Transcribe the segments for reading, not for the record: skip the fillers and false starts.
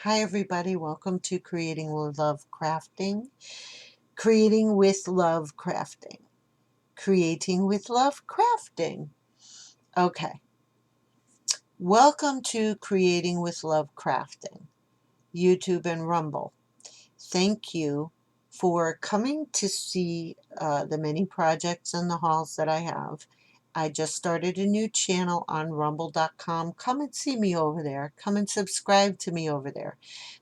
Hi everybody, welcome to Creating with Love Crafting. Creating with Love Crafting. Creating with Love Crafting. Okay, welcome to Creating with Love Crafting, YouTube and Rumble. Thank you for coming to see the many projects and the hauls that I have. I just started a new channel on rumble.com. Come and see me over there. Come and subscribe to me over there.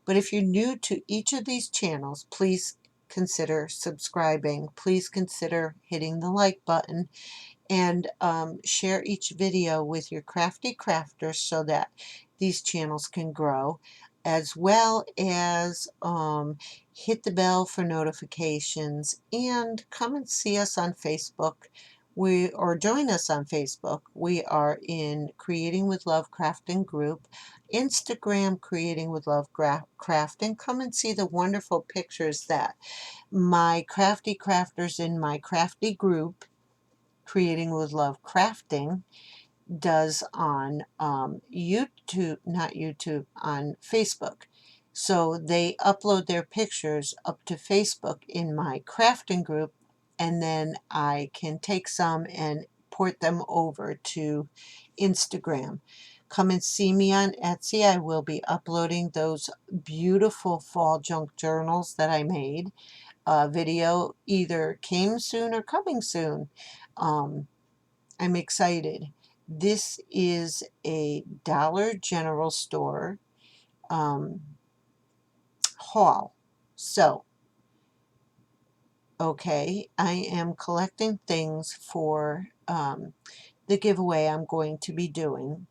But if you're new to each of these channels, please consider subscribing. Please consider hitting the like button and share each video with your crafty crafters so that these channels can grow, as well as hit the bell for notifications and come and see us on Facebook. Or join us on Facebook. We are in Creating with Love Crafting group, Instagram Creating with Love Crafting. Come and see the wonderful pictures that my crafty crafters in my crafty group, Creating with Love Crafting, does on YouTube, not YouTube, on Facebook. So they upload their pictures up to Facebook in my crafting group, and then I can take some and port them over to Instagram. Come and see me on Etsy. I will be uploading those beautiful fall junk journals that I made. Video either came soon or coming soon. I'm excited. This is a Dollar General store haul. So, okay, I am collecting things for the giveaway I'm going to be doing.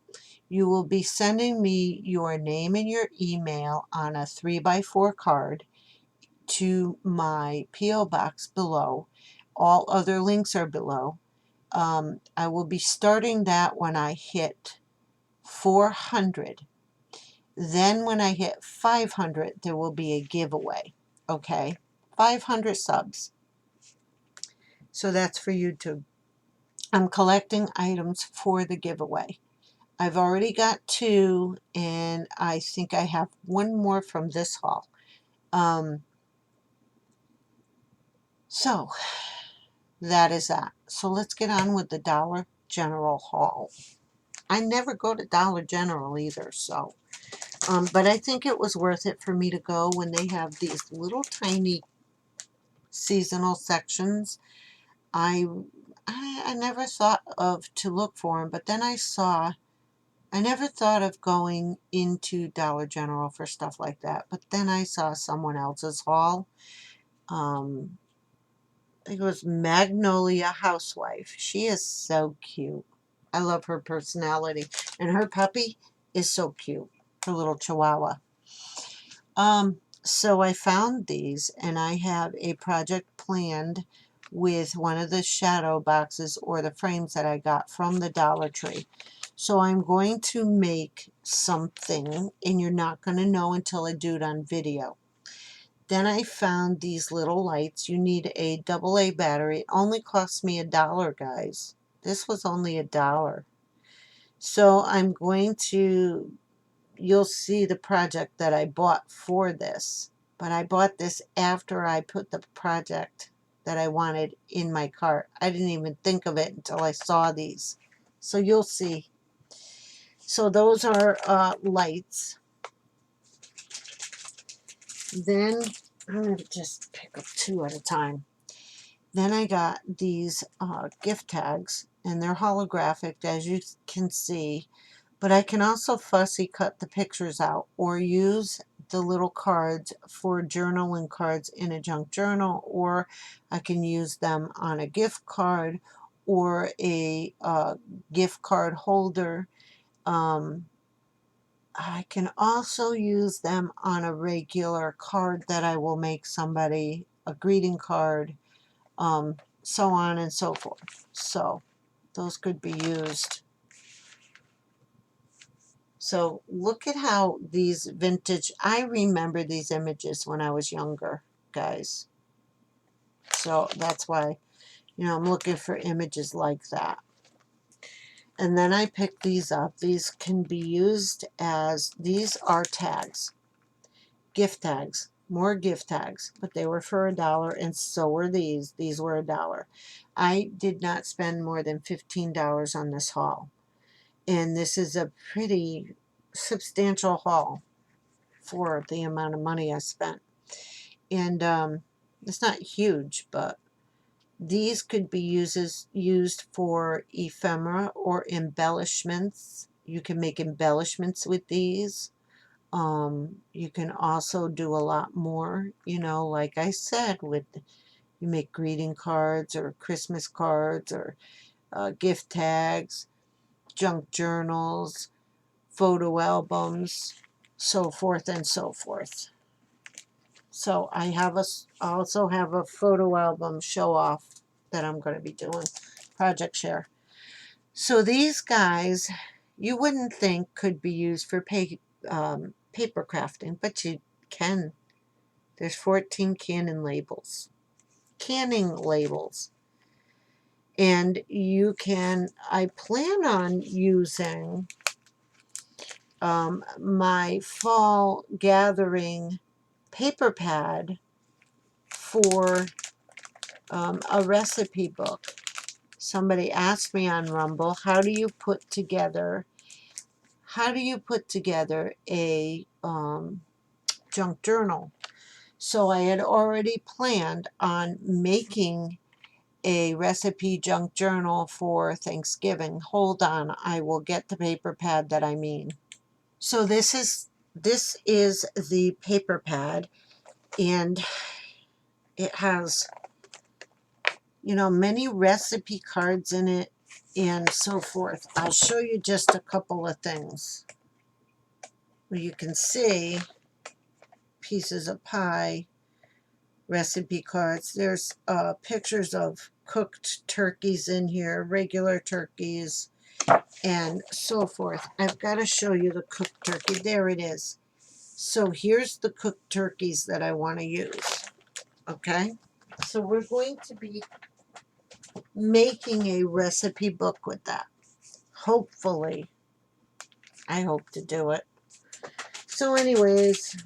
You will be sending me your name and your email on a 3x4 card to my P.O. box below. All other links are below. I will be starting that when I hit 400. Then when I hit 500, there will be a giveaway. Okay, 500 subs. So that's for YouTube. I'm collecting items for the giveaway. I've already got 2, and I think I have 1 more from this haul. So that is that. So let's get on with the Dollar General haul. I never go to Dollar General either, so but I think it was worth it for me to go when they have these little tiny seasonal sections. I never thought of to look for them, but then I never thought of going into Dollar General for stuff like that. But then I saw someone else's haul. I think it was Magnolia Housewife. She is so cute. I love her personality, and her puppy is so cute. Her little Chihuahua. So I found these, and I have a project planned with one of the shadow boxes or the frames that I got from the Dollar Tree. So I'm going to make something, and you're not going to know until I do it on video. Then I found these little lights. You need a AA battery. It only cost me $1, guys. This was only $1. So I'm going to, you'll see the project that I bought for this. But I bought this after I put the project that I wanted in my cart. I didn't even think of it until I saw these. So you'll see. So those are lights. Then I'm going to just pick up 2 at a time. Then I got these gift tags, and they're holographic, as you can see. But I can also fussy cut the pictures out or use the little cards for journaling cards in a junk journal, or I can use them on a gift card or a gift card holder. I can also use them on a regular card that I will make somebody, a greeting card, so on and so forth. So those could be used. So look at how these vintage, I remember these images when I was younger, guys. So that's why, I'm looking for images like that. And then I picked these up. These can be used as, these are tags. gift tags, more gift tags, but they were for $1, and so were these. These were $1. I did not spend more than $15 on this haul, and this is a pretty substantial haul for the amount of money I spent. And it's not huge, but these could be used for ephemera or embellishments. You can make embellishments with these. You can also do a lot more, you know, like I said, with you make greeting cards or Christmas cards or gift tags, junk journals, photo albums, so forth and so forth. So I also have a photo album show off that I'm going to be doing, project share. So these guys, you wouldn't think could be used for paper crafting, but you can. There's 14 canning labels. And you can, I plan on using my fall gathering paper pad for a recipe book. Somebody asked me on Rumble, how do you put together a junk journal? So I had already planned on making a recipe junk journal for Thanksgiving. Hold on, I will get the paper pad that I mean. So this is the paper pad, and it has, you know, many recipe cards in it and so forth. I'll show you just a couple of things. Well, you can see pieces of pie, recipe cards. There's pictures of cooked turkeys in here, regular turkeys, and so forth. I've got to show you the cooked turkey. There it is. So here's the cooked turkeys that I want to use. Okay? So we're going to be making a recipe book with that. Hopefully. I hope to do it. So anyways,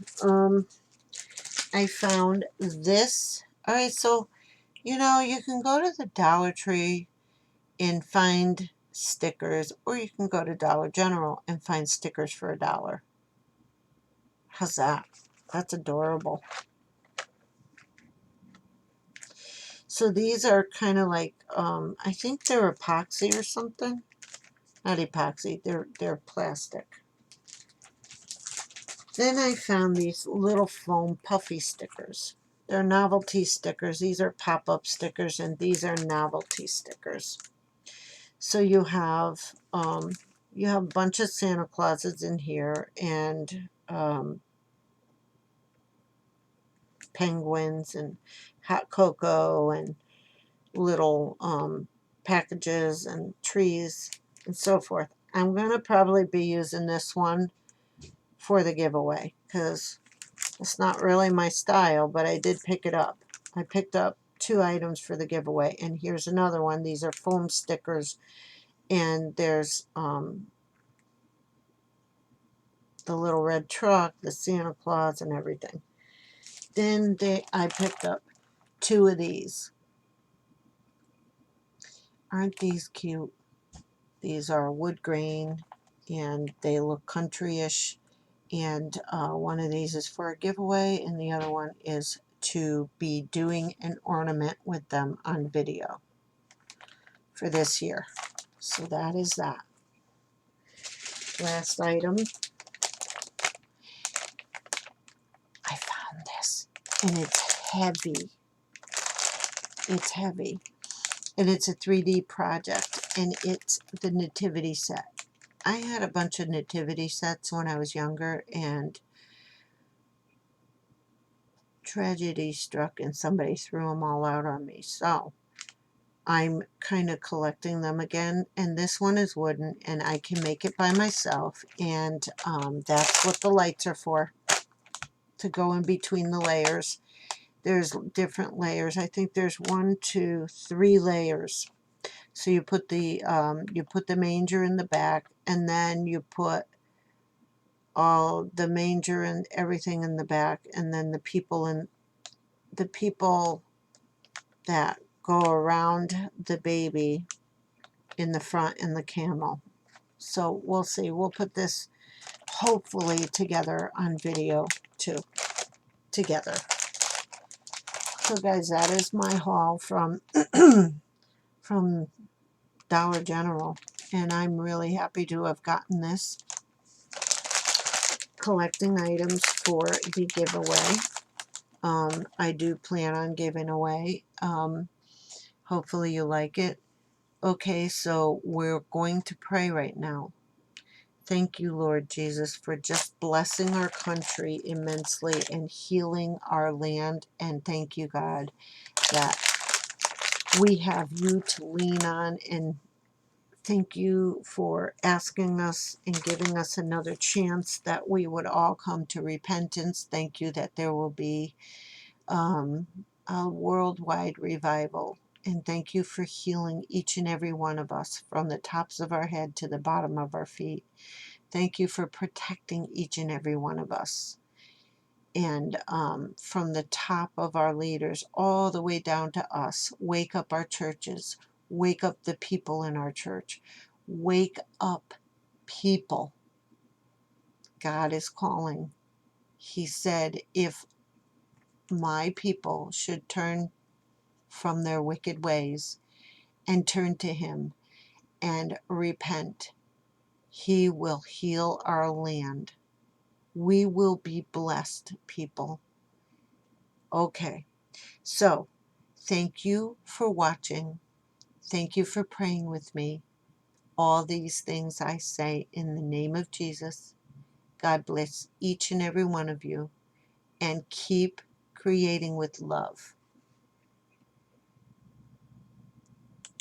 I found this. All right, so, you know, you can go to the Dollar Tree and find stickers, or you can go to Dollar General and find stickers for $1. How's that? That's adorable. So these are kind of like, I think they're epoxy or something. Not epoxy, they're plastic. Then I found these little foam puffy stickers. They're novelty stickers. These are pop-up stickers, and these are novelty stickers. So you have a bunch of Santa Clauses in here, and penguins and hot cocoa and little packages and trees and so forth. I'm going to probably be using this one for the giveaway because it's not really my style, but I did pick it up. I picked up 2 items for the giveaway, and here's another one. These are foam stickers, and there's the little red truck, the Santa Claus, and everything. Then I picked up 2 of these. Aren't these cute? These are wood grain, and they look country-ish. And one of these is for a giveaway, and the other one is to be doing an ornament with them on video for this year. So that is that. Last item. I found this, and it's heavy. It's heavy. And it's a 3D project, and it's the nativity set. I had a bunch of nativity sets when I was younger, and tragedy struck and somebody threw them all out on me. So I'm kind of collecting them again, and this one is wooden, and I can make it by myself, and that's what the lights are for, to go in between the layers. There's different layers. I think there's 1, 2, 3 layers. So you put the manger in the back, and then you put all the manger and everything in the back, and then the people that go around the baby in the front, and the camel. So we'll see. We'll put this hopefully together on video too. Together. So guys, that is my haul from from Dollar General, and I'm really happy to have gotten this, collecting items for the giveaway. I do plan on giving away. Hopefully you like it. Okay, so we're going to pray right now. Thank you, Lord Jesus, for just blessing our country immensely and healing our land. And thank you, God, that we have you to lean on. And thank you for asking us and giving us another chance that we would all come to repentance. Thank you that there will be a worldwide revival. And thank you for healing each and every one of us from the tops of our head to the bottom of our feet. Thank you for protecting each and every one of us. And from the top of our leaders all the way down to us, wake up our churches. Wake up the people in our church. Wake up, people. God is calling. He said, if my people should turn from their wicked ways and turn to him and repent, he will heal our land. We will be blessed, people. Okay, so thank you for watching. Thank you for praying with me. All these things I say in the name of Jesus. God bless each and every one of you, and keep creating with love.